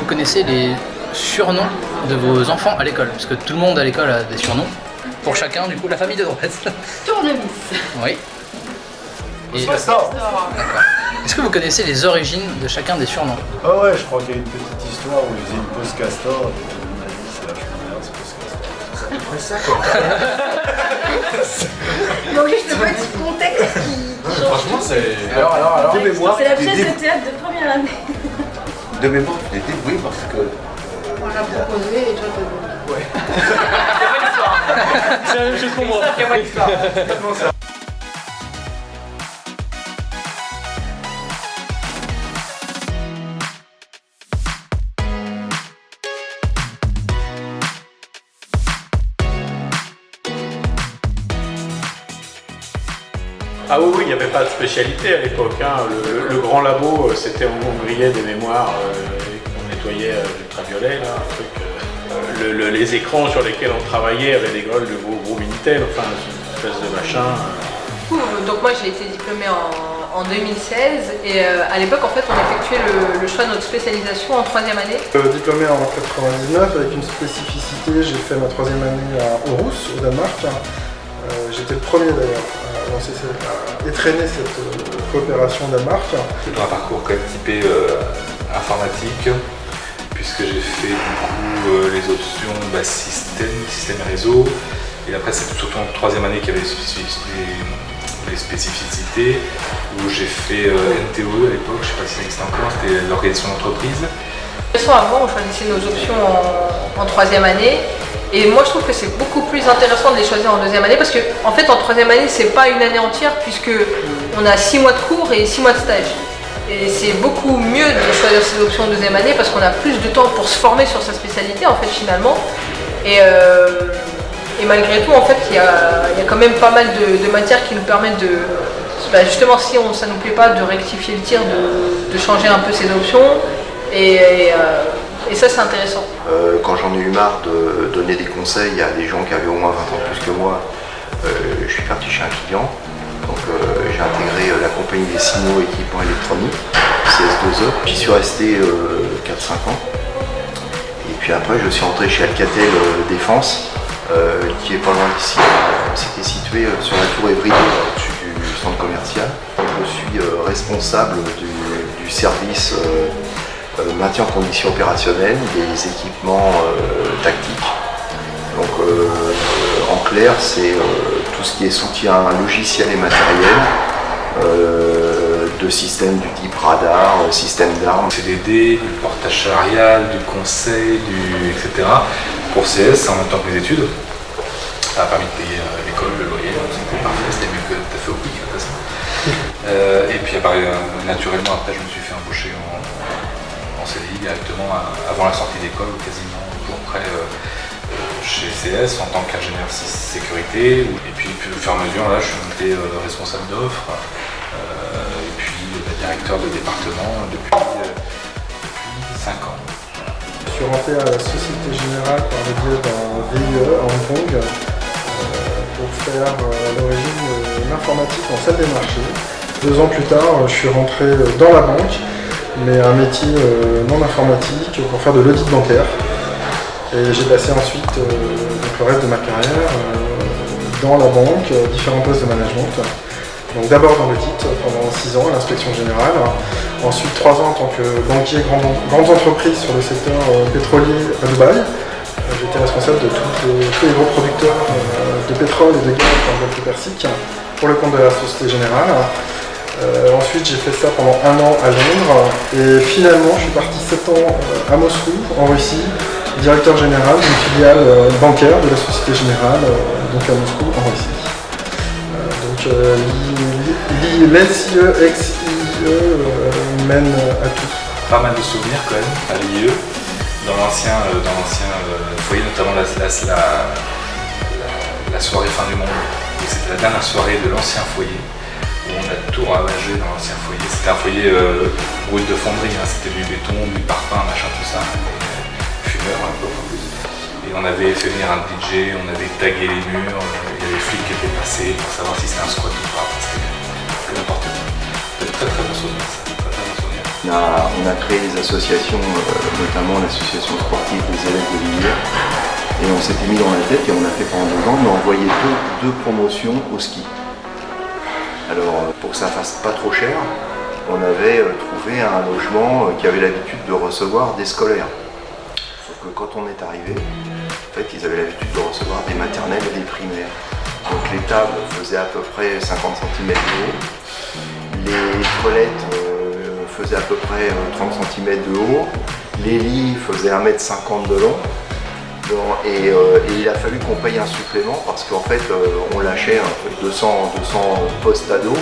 vous connaissez les surnoms de vos enfants à l'école? Parce que tout le monde à l'école a des surnoms. Pour chacun, du coup, la famille de droite. Tournevis. Oui. Et... D'accord. Est-ce que vous connaissez les origines de chacun des surnoms? Ah ouais, je crois qu'il y a une petite histoire où ils faisaient une pause castor. C'est vachement bien, c'est pause castor. C'est à peu près ça, quoi. Donc juste le petit contexte qui change. Franchement, c'est. Alors, de mémoire, C'est la tu t'es pièce de théâtre de première année. De mémoire, tu t'es débrouillé parce que. On l'a proposé et toi t'as Ouais. C'est la même chose pour moi. Ah oui, il n'y avait pas de spécialité à l'époque. Hein. Le grand labo, c'était on grillait des mémoires qu'on nettoyait ultraviolet, là, un truc. Les écrans sur lesquels on travaillait avaient des gueules de gros Minitel, enfin une espèce de machin. Donc moi j'ai été diplômée en 2016 et à l'époque en fait on effectuait le choix de notre spécialisation en troisième année. Diplômé en 99 avec une spécificité, j'ai fait ma troisième année à Aarhus au Danemark. J'étais le premier d'ailleurs à étraîner cette coopération Danemark. C'est un parcours quand même typé informatique, puisque j'ai fait du coup les options système et réseau. Et après c'est surtout en troisième année qu'il y avait les spécificités, où j'ai fait NTO à l'époque, je ne sais pas si ça existe encore, c'était l'organisation d'entreprise. De toute façon avant on choisissait nos options en troisième année. Et moi je trouve que c'est beaucoup plus intéressant de les choisir en deuxième année parce que en fait en troisième année c'est pas une année entière puisque on a 6 mois de cours et 6 mois de stage. Et c'est beaucoup mieux de choisir ces options en deuxième année parce qu'on a plus de temps pour se former sur sa spécialité en fait finalement. Et malgré tout en fait il y a quand même pas mal de matières qui nous permettent de justement si ça nous plaît pas de rectifier le tir, de changer un peu ses options. Et ça c'est intéressant. Quand j'en ai eu marre de donner des conseils à des gens qui avaient au moins 20 ans de plus que moi, je suis parti chez un client. Donc j'ai intégré la compagnie des signaux équipements électroniques, CS2E. J'y suis resté 4-5 ans. Et puis après je suis rentré chez Alcatel Défense, qui est pas loin d'ici. C'était situé sur la tour Évry, au-dessus du centre commercial. Je suis responsable du service maintien en condition opérationnelle des équipements tactiques. Donc en clair, c'est tout ce qui est soutien logiciel et matériel de systèmes du type radar, système d'armes. CDD, du portage salarial, du conseil, etc. Pour CS en même temps que les études. Ça a permis de payer l'école, le loyer, c'était parfait, c'était mieux que t'as fait au quick de toute façon. Et puis naturellement après je me suis fait embaucher en CDI directement avant la sortie d'école ou quasiment un jour près chez CS en tant qu'ingénieur sécurité. Et puis au fur et à mesure là je suis monté responsable d'offres et puis directeur de département depuis 5 ans. Je suis rentré à la Société Générale par le biais d'un VIE à Hong Kong pour faire à l'origine l'informatique en salle des marchés. 2 ans plus tard, je suis rentré dans la banque, mais un métier non informatique pour faire de l'audit bancaire. Et j'ai passé ensuite donc le reste de ma carrière dans la banque, différents postes de management. Donc d'abord dans l'audit pendant 6 ans à l'inspection générale, ensuite 3 ans en tant que banquier grandes entreprises sur le secteur pétrolier à Dubaï. J'étais responsable de tous les gros producteurs de pétrole et de gaz dans le Golfe Persique pour le compte de la Société Générale. Ensuite j'ai fait ça pendant 1 an à Londres et finalement je suis parti 7 ans à Moscou en Russie, directeur général d'une filiale bancaire de la Société Générale, donc à Moscou en Russie. L'SIE, ex-IE mène à tout. Pas mal de souvenirs quand même à l'IE, dans l'ancien foyer, notamment la soirée fin du monde. C'était la dernière soirée de l'ancien foyer. On a tout ravagé dans l'ancien foyer. C'était un foyer brut de fonderie, hein. C'était du béton, du parpaing, machin, tout ça. Et fumeur un peu en plus. Et on avait fait venir un DJ, on avait tagué les murs, il y avait des flics qui étaient passés pour savoir si c'était un squat ou pas. C'était n'importe quoi. C'était très très bon souvenir ça. Très, très bon souvenir. On a créé des associations, notamment l'association sportive des élèves de l'hiver. Et on s'était mis dans la tête et on a fait pendant 2 ans, on a envoyé deux promotions au ski. Alors pour que ça fasse pas trop cher, on avait trouvé un logement qui avait l'habitude de recevoir des scolaires. Sauf que quand on est arrivé, en fait ils avaient l'habitude de recevoir des maternelles et des primaires. Donc les tables faisaient à peu près 50 cm de haut, les toilettes faisaient à peu près 30 cm de haut, les lits faisaient 1,50 m de long. Et il a fallu qu'on paye un supplément parce qu'en fait on lâchait 200 postes à dos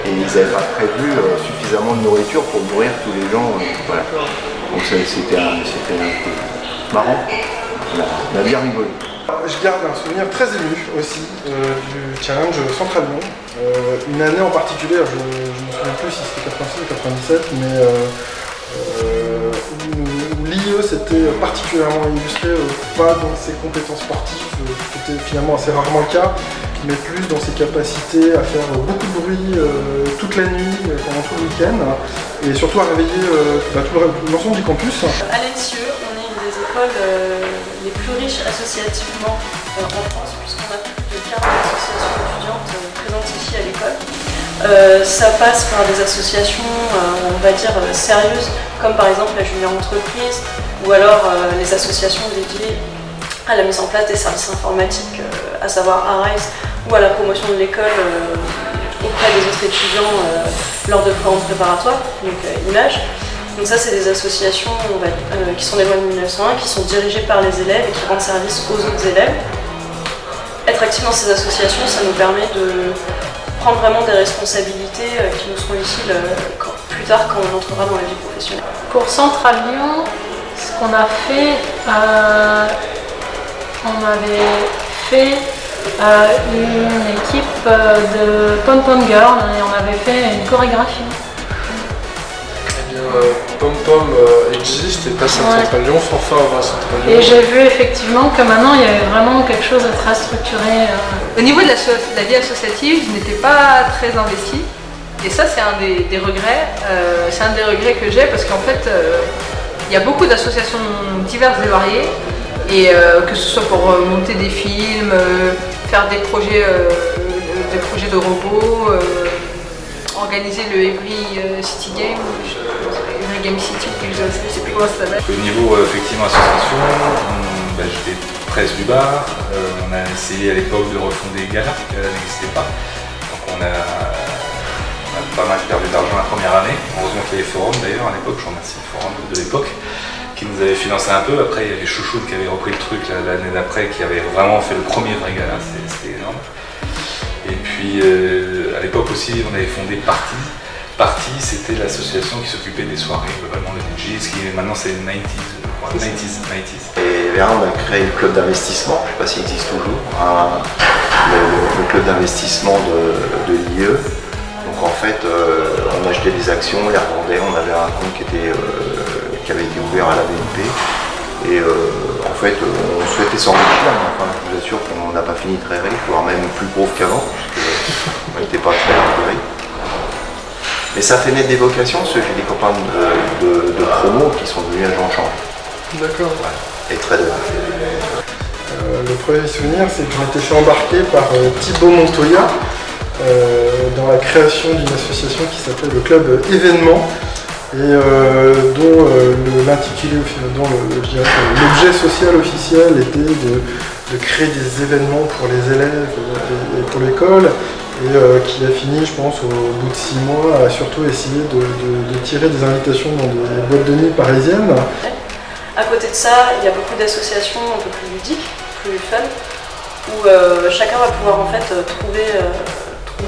et ils n'avaient pas prévu suffisamment de nourriture pour nourrir tous les gens. Voilà. Donc c'était un peu marrant, on a bien rigolé. Je garde un souvenir très ému aussi du challenge Central Lyon. Une année en particulier, je ne me souviens plus si c'était 86 ou 97, mais où l'IE s'était particulièrement illustré, pas dans ses compétences sportives, qui était finalement assez rarement le cas, mais plus dans ses capacités à faire beaucoup de bruit toute la nuit, pendant tout le week-end, et surtout à réveiller tout l'ensemble du campus. À l'ENSIE, on est une des écoles les plus riches associativement en France, puisqu'on a plus de 40 associations étudiantes présentes ici à l'école. Ça passe par des associations, on va dire, sérieuses, comme par exemple la Junior Entreprise, ou alors les associations dédiées à la mise en place des services informatiques, à savoir ARISE, ou à la promotion de l'école auprès des autres étudiants lors de programmes préparatoires, donc IMAGE. Donc ça, c'est des associations qui sont des lois de 1901, qui sont dirigées par les élèves et qui rendent service aux autres élèves. Être actif dans ces associations, ça nous permet de prendre vraiment des responsabilités qui nous seront utiles plus tard quand on entrera dans la vie professionnelle. Pour Central Lyon, ce qu'on a fait, on avait fait une équipe de Pom Pom Girl et on avait fait une chorégraphie. Pom Pom existe et passe à Central Lyon, Fanfare va à Central Lyon. Et j'ai vu effectivement que maintenant il y avait vraiment quelque chose de très structuré. Au niveau de la vie associative, je n'étais pas très investie. Et ça, c'est un des regrets. C'est un des regrets que j'ai parce qu'en fait, il y a beaucoup d'associations diverses et variées. Et que ce soit pour monter des films, faire des projets de robots, organiser le Every City Game, Every Game City, je ne sais plus comment ça s'appelle. Au niveau effectivement association, j'étais presse du bar, on a essayé à l'époque de refonder Gala, Gala n'existait pas. Donc on a pas mal perdu d'argent la première année. Heureusement qu'il y avait Forum d'ailleurs à l'époque, je remercie le Forum de l'époque, qui nous avait financé un peu. Après il y avait Chouchoute qui avait repris le truc l'année d'après, qui avait vraiment fait le premier vrai Gala, c'était énorme. Et puis à l'époque aussi on avait fondé Party. Party, c'était l'association qui s'occupait des soirées, globalement le DJ, ce qui maintenant c'est 90s. Et là on a créé le club d'investissement, je ne sais pas s'il existe toujours, le club d'investissement de l'IE. Donc en fait on achetait des actions, on les revendait, on avait un compte qui avait été ouvert à la BNP. Et en fait, on souhaitait s'enrichir, mais enfin, je vous assure qu'on n'a pas fini très riche, voire même plus pauvre qu'avant, parce qu'on n'était pas très riche. Mais ça fait naître des vocations, parce que j'ai des copains de promo qui sont devenus agents de change. D'accord. Et traders. Le premier souvenir, c'est que je m'étais fait embarquer par Thibaut Montoya dans la création d'une association qui s'appelle le Club Événement. Et dont l'intitulé, dont l'objet social officiel était de créer des événements pour les élèves et pour l'école, et qui a fini, je pense, au bout de 6 mois, à surtout essayer de tirer des invitations dans des boîtes de nuit parisiennes. À côté de ça, il y a beaucoup d'associations un peu plus ludiques, plus fun, où chacun va pouvoir en fait trouver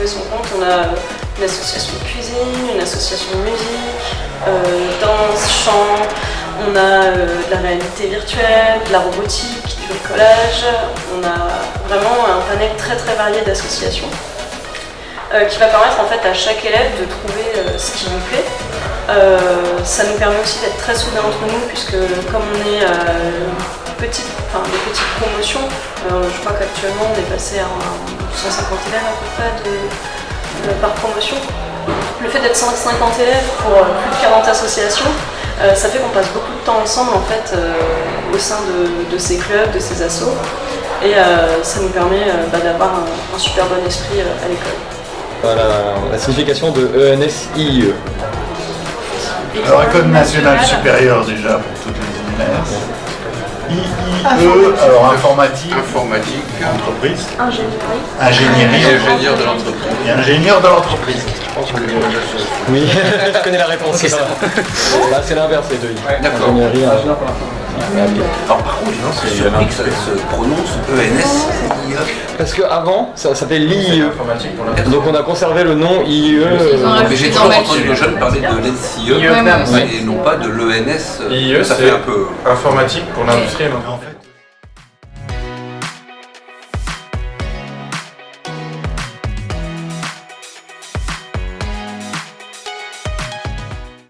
son compte. On a une association de cuisine, une association de musique, danse, chant, on a de la réalité virtuelle, de la robotique, du bricolage. On a vraiment un panel très très varié d'associations qui va permettre en fait à chaque élève de trouver ce qui lui plaît. Ça nous permet aussi d'être très soudés entre nous, puisque comme on est des petites promotions, je crois qu'actuellement on est passé à 150 élèves à peu près par promotion. le fait d'être 150 élèves pour plus de 40 associations, ça fait qu'on passe beaucoup de temps ensemble en fait au sein de ces clubs, de ces assos, et ça nous permet d'avoir un super bon esprit à l'école. Voilà la signification de ENS-IIE. Alors, École nationale supérieure déjà pour toutes les UNES. IIE, alors informatique, entreprise, ingénierie de l'entreprise. Et ingénieur de l'entreprise. Oui, je connais la réponse. Okay, là, c'est l'inverse, les deux. D'accord. Ingénierie, alors par contre, je suis surpris que ça se prononce ENS. Parce qu'avant, ça s'appelait l'IIE. Donc on a conservé le nom IIE. Mais j'ai toujours entendu les jeunes parler de l'ENSIE et non pas de l'ENS. IIE, c'est un peu informatique pour l'industrie. En fait,